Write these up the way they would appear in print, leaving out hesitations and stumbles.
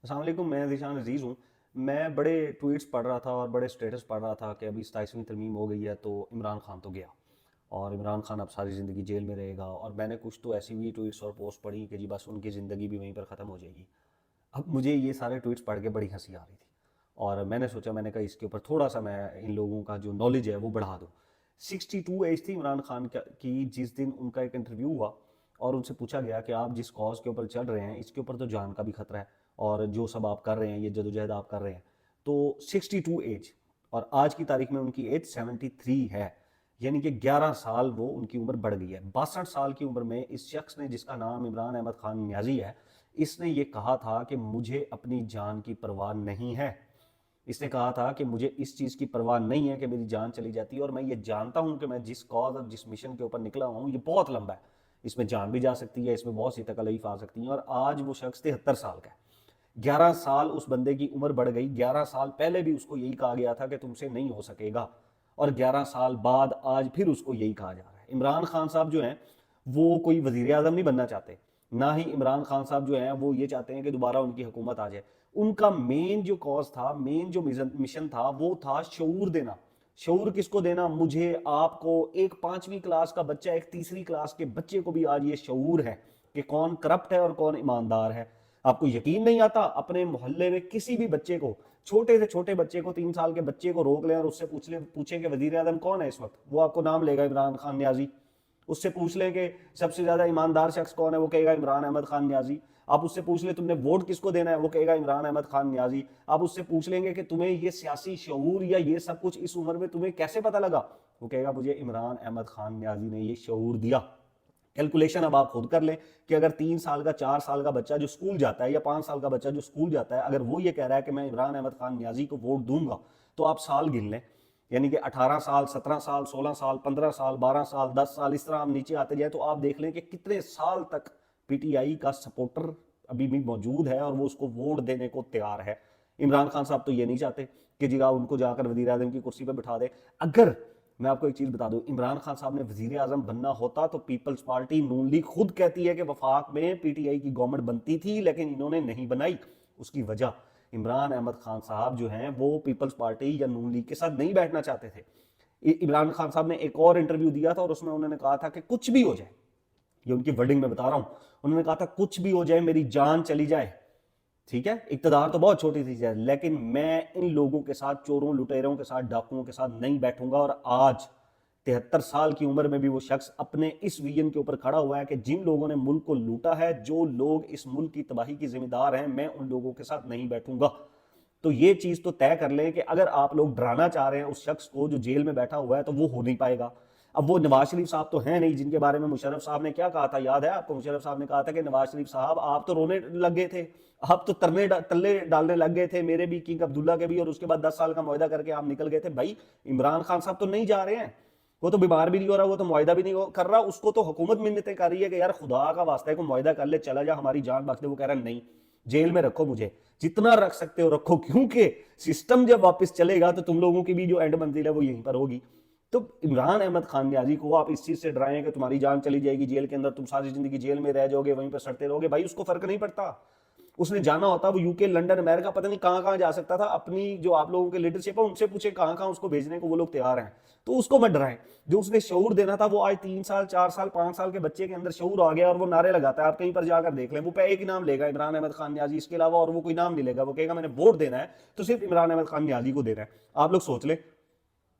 अस्सलाम वालेकुम, मैं ज़ीशान अज़ीज़ हूँ। मैं बड़े ट्वीट्स पढ़ रहा था और बड़े स्टेटस पढ़ रहा था कि अभी 27वीं तरमीम हो गई है तो इमरान खान तो गया और इमरान खान अब सारी ज़िंदगी जेल में रहेगा। और मैंने कुछ तो ऐसी भी ट्वीट्स और पोस्ट पढ़ी कि जी बस उनकी ज़िंदगी भी वहीं पर ख़त्म हो जाएगी। अब मुझे ये सारे ट्वीट्स पढ़ के बड़ी हंसी आ रही थी और मैंने सोचा, मैंने कहा इसके ऊपर थोड़ा सा मैं इन लोगों का जो नॉलेज है वो बढ़ा दूँ। 62 एज थी इमरान खान की जिस दिन उनका एक इंटरव्यू हुआ और उनसे पूछा गया कि आप जिस कॉज के ऊपर चल रहे हैं इसके ऊपर तो जान का भी खतरा है और जो सब आप कर रहे हैं, ये जदोजहद आप कर रहे हैं, तो 62 एज और आज की तारीख में उनकी एज 73 है। यानी कि 11 साल वो उनकी उम्र बढ़ गई है। 62 साल की उम्र में इस शख्स ने, जिसका नाम इमरान अहमद खान न्याजी है, इसने ये कहा था कि मुझे अपनी जान की परवाह नहीं है। इसने कहा था कि मुझे इस चीज़ की परवाह नहीं है कि मेरी जान चली जाती है और मैं ये जानता हूं कि मैं जिस कॉज और जिस मिशन के ऊपर निकला हुआ हूं ये बहुत लंबा है, इसमें जान भी जा सकती है, इसमें बहुत सी तकलीफ आ सकती है। और आज वो शख्स 73 साल का है। 11 साल उस बंदे की उम्र बढ़ गई। 11 साल पहले भी उसको यही कहा गया था कि तुमसे नहीं हो सकेगा और 11 साल बाद आज फिर उसको यही कहा जा रहा है। इमरान खान साहब जो हैं वो कोई वजीर आजम नहीं बनना चाहते, ना ही इमरान खान साहब जो हैं वो ये चाहते हैं कि दोबारा उनकी हुकूमत आ जाए। उनका मेन जो कॉज था, मेन जो मिशन था वो था शऊर देना। शऊर किसको देना? मुझे, आपको, एक 5वीं क्लास का बच्चा, एक 3री क्लास के बच्चे को भी आज ये शऊर है कि कौन करप्ट है और कौन ईमानदार है। आपको यकीन नहीं आता, अपने मोहल्ले में किसी भी बच्चे को, छोटे से छोटे बच्चे को, 3 साल के बच्चे को रोक लें और उससे पूछें कि वजीर आजम कौन है इस वक्त, वो आपको नाम लेगा इमरान खान न्याजी। उससे पूछ लें कि सबसे ज्यादा ईमानदार शख्स कौन है, वो कहेगा इमरान अहमद खान न्याजी। आप उससे पूछ ले तुमने वोट किसको देना है, वो कहेगा इमरान अहमद खान न्याजी। आप उससे पूछ लेंगे कि तुम्हें ये सियासी शऊर या ये सब कुछ इस उम्र में तुम्हें कैसे पता लगा, वो कहेगा मुझे इमरान अहमद खान न्याजी ने ये शऊर दिया। कैलकुलेशन अब आप खुद कर लें कि अगर 3 साल का, 4 साल का बच्चा जो स्कूल जाता है या 5 साल का बच्चा जो स्कूल जाता है, अगर वो ये कह रहा है कि मैं इमरान अहमद खान न्याजी को वोट दूंगा, तो आप साल गिन लें। यानी कि 18 साल, 17 साल, 16 साल, 15 साल, 12 साल, 10 साल, इस तरह आप नीचे आते जाए तो आप देख लें कि कितने साल तक पीटीआई का सपोर्टर अभी भी मौजूद है और वो उसको वोट देने को तैयार है। इमरान खान साहब तो ये नहीं चाहते कि जी उनको जाकर वजीर आजम की कुर्सी पर बिठा दे। अगर मैं आपको एक चीज बता दूं, इमरान खान साहब ने वजीर आजम बनना होता तो पीपल्स पार्टी नून लीग खुद कहती है कि वफाक में पीटीआई की गवर्नमेंट बनती थी, लेकिन इन्होंने नहीं बनाई। उसकी वजह, इमरान अहमद खान साहब जो हैं वो पीपल्स पार्टी या नून लीग के साथ नहीं बैठना चाहते थे। इमरान खान साहब ने एक और इंटरव्यू दिया था और उसमें उन्होंने कहा था कि कुछ भी हो जाए, ये उनकी वर्डिंग में बता रहा हूं, उन्होंने कहा था कुछ भी हो जाए, मेरी जान चली जाए, ठीक है, इकतदार तो बहुत छोटी सी है, लेकिन मैं इन लोगों के साथ, चोरों लुटेरों के साथ, डाकुओं के साथ नहीं बैठूंगा। और आज 73 साल की उम्र में भी वो शख्स अपने इस विजन के ऊपर खड़ा हुआ है कि जिन लोगों ने मुल्क को लूटा है, जो लोग इस मुल्क की तबाही की जिम्मेदार हैं, मैं उन लोगों के साथ नहीं बैठूंगा। तो ये चीज तो तय कर लें कि अगर आप लोग डराना चाह रहे हैं उस शख्स को जो जेल में बैठा हुआ है, तो वो हो नहीं पाएगा। अब वो नवाज शरीफ साहब तो हैं नहीं, जिनके बारे में मुशर्रफ साहब ने क्या कहा था, याद है आपको? मुशर्रफ साहब ने कहा था कि नवाज शरीफ साहब आप तो रोने लग गए थे, आप तो तल्ले डालने लग गए थे, मेरे भी, किंग अब्दुल्ला के भी, और उसके बाद 10 साल का मुआहदा करके आप निकल गए थे। भाई इमरान खान साहब तो नहीं जा रहे हैं, वो तो बीमार भी नहीं हो रहा, वो तो मुआहदा भी नहीं कर रहा, उसको तो हुकूमत मिन्नतें कर रही है कि यार खुदा का वास्ता है को मुआहदा कर ले, चला जा, हमारी जान बख्श दे। वो कह रहा है नहीं, जेल में रखो मुझे, जितना रख सकते हो रखो, क्योंकि सिस्टम जब वापस चलेगा तो तुम लोगों की भी जो एंड मंजिल है वो यहीं पर होगी। तो इमरान अहमद खान न्याजी को आप इस चीज से डराएं कि तुम्हारी जान चली जाएगी जेल के अंदर, तुम सारी जिंदगी जेल में रह जाओगे, वहीं पर सड़ते रहोगे, भाई उसको फर्क नहीं पड़ता। उसने जाना होता वो यूके, लंदन, अमेरिका, पता नहीं कहां कहां जा सकता था। अपनी जो आप लोगों की लीडरशिप है उनसे पूछे कहां कहां उसको भेजने को वो लोग तैयार हैं। तो उसको मत डराएं। जो उसने शऊर देना था वो आज 3 साल, 4 साल, 5 साल के बच्चे के अंदर शऊर आ गया और वो नारे लगाता है। आप कहीं पर जाकर देख लें, वो पे एक ही नाम लेगा, इमरान अहमद खान न्याजी, इसके अलावा और वो कोई नाम नहीं लेगा। वो कहेगा मैंने वोट देना है तो सिर्फ इमरान अहमद खान न्याजी को देना है। आप लोग सोच लें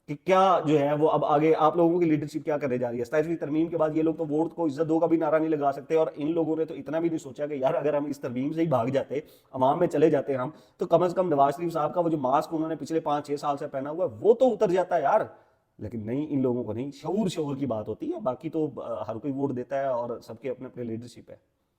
कि क्या जो है वो अब आगे आप लोगों की लीडरशिप क्या करने जा रही है। 27वीं तरमीम के बाद ये लोग तो वोट को इज्जत दो का भी नारा नहीं लगा सकते। और इन लोगों ने तो इतना भी नहीं सोचा कि यार अगर हम इस तरमीम से ही भाग जाते, अवाम में चले जाते हम, तो कम से कम नवाज शरीफ साहब का वो जो मास्क उन्होंने पिछले 5-6 साल से पहना हुआ है वो तो उतर जाता है यार। लेकिन नहीं, इन लोगों को नहीं, शऊर शऊर की बात होती है। बाकी तो हर कोई वोट देता है और सबके अपने अपने लीडरशिप है।